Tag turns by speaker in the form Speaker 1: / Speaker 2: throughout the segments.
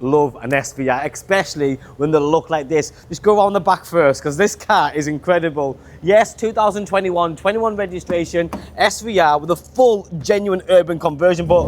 Speaker 1: love an SVR, especially when they look like this. Just go around the back first, because this car is incredible. Yes, 2021, 21 registration, SVR with a full genuine urban conversion, but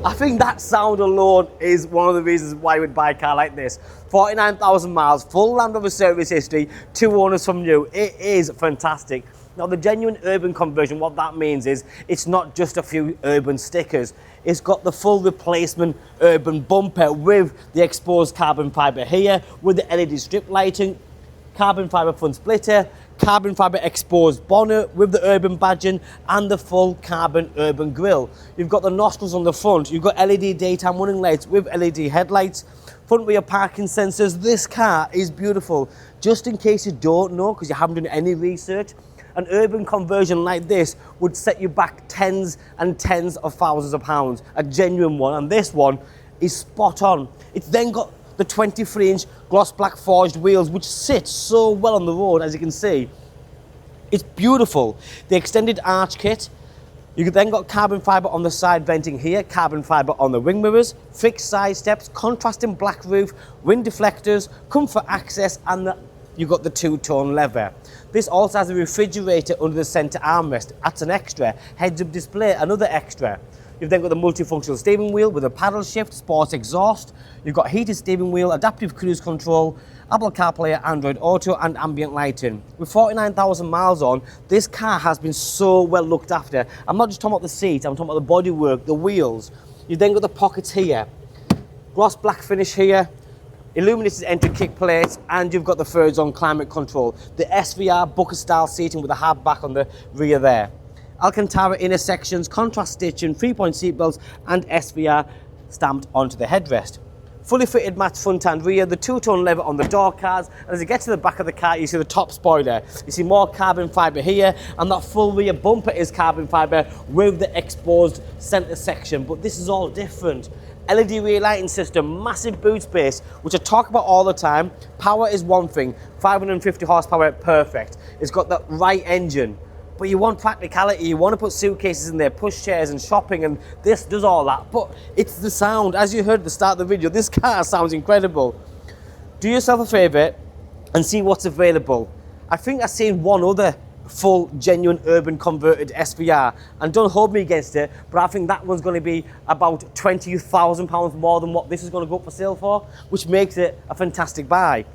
Speaker 1: I think that sound alone is one of the reasons why you would buy a car like this. 49,000 miles, full Land Rover service history, 2 owners from new. It is fantastic. Now, the genuine urban conversion, what that means is it's not just a few urban stickers. It's got the full replacement urban bumper with the exposed carbon fibre here, with the LED strip lighting, carbon fibre front splitter, carbon fibre exposed bonnet with the urban badging, and the full carbon urban grille. You've got the nostrils on the front. You've got LED daytime running lights with LED headlights, front rear parking sensors. This car is beautiful. Just in case you don't know, because you haven't done any research, an urban conversion like this would set you back tens and tens of thousands of pounds, a genuine one, and this one is spot on. It's then got the 23-inch gloss black forged wheels, which sit so well on the road, as you can see. It's beautiful. The extended arch kit. You've then got carbon fibre on the side venting here, carbon fibre on the wing mirrors, fixed side steps, contrasting black roof, wind deflectors, comfort access, and you've got the two-tone leather. This also has a refrigerator under the centre armrest. That's an extra. Heads-up display, another extra. You've then got the multifunctional steering wheel with a paddle shift, sports exhaust. You've got heated steering wheel, adaptive cruise control, Apple CarPlay, Android Auto, and ambient lighting. With 49,000 miles on, this car has been so well looked after. I'm not just talking about the seat, I'm talking about the bodywork, the wheels. You've then got the pockets here, gloss black finish here, illuminated entry kick plates, and you've got the third zone climate control. The SVR bucket style seating with a hard back on the rear there. Alcantara inner sections, contrast stitching, 3-point seat belts, and SVR stamped onto the headrest. Fully fitted matte front and rear, the two-tone leather on the door cards, and as you get to the back of the car, you see the top spoiler. You see more carbon fibre here, and that full rear bumper is carbon fibre with the exposed centre section, but this is all different. LED rear lighting system, massive boot space, which I talk about all the time. Power is one thing, 550 horsepower, perfect. It's got the right engine, but you want practicality. You want to put suitcases in there, push chairs and shopping, and this does all that. But it's the sound. As you heard at the start of the video, this car sounds incredible. Do yourself a favour and see what's available. I think I've seen one other full, genuine, urban converted SVR, and don't hold me against it, but I think that one's going to be about £20,000 more than what this is going to go up for sale for, which makes it a fantastic buy.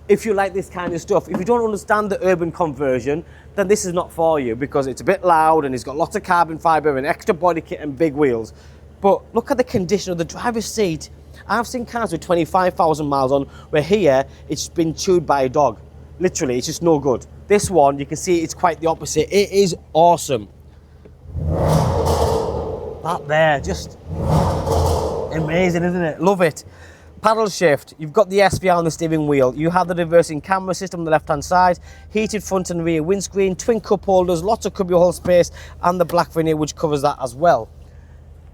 Speaker 1: If you like this kind of stuff, if you don't understand the urban conversion, then this is not for you, because it's a bit loud and it's got lots of carbon fibre and extra body kit and big wheels. But look at the condition of the driver's seat. I've seen cars with 25,000 miles on where here it's been chewed by a dog. Literally, it's just no good. This one, you can see it's quite the opposite. It is awesome. That there, just amazing, isn't it? Love it. Paddle shift, you've got the SVR on the steering wheel. You have the reversing camera system on the left-hand side, heated front and rear windscreen, twin cup holders, lots of cubbyhole space, and the black veneer, which covers that as well.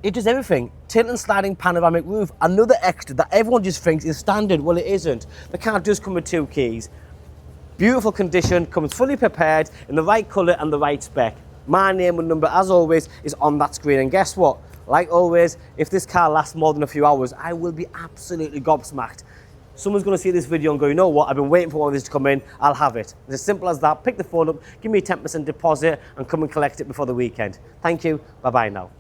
Speaker 1: It does everything. Tilt and sliding panoramic roof, another extra that everyone just thinks is standard. Well, it isn't. The car does come with 2 keys. Beautiful condition, comes fully prepared in the right colour and the right spec. My name and number, as always, is on that screen. And guess what? Like always, if this car lasts more than a few hours, I will be absolutely gobsmacked. Someone's going to see this video and go, you know what, I've been waiting for one of these to come in, I'll have it. It's as simple as that. Pick the phone up, give me a 10% deposit, and come and collect it before the weekend. Thank you. Bye-bye now.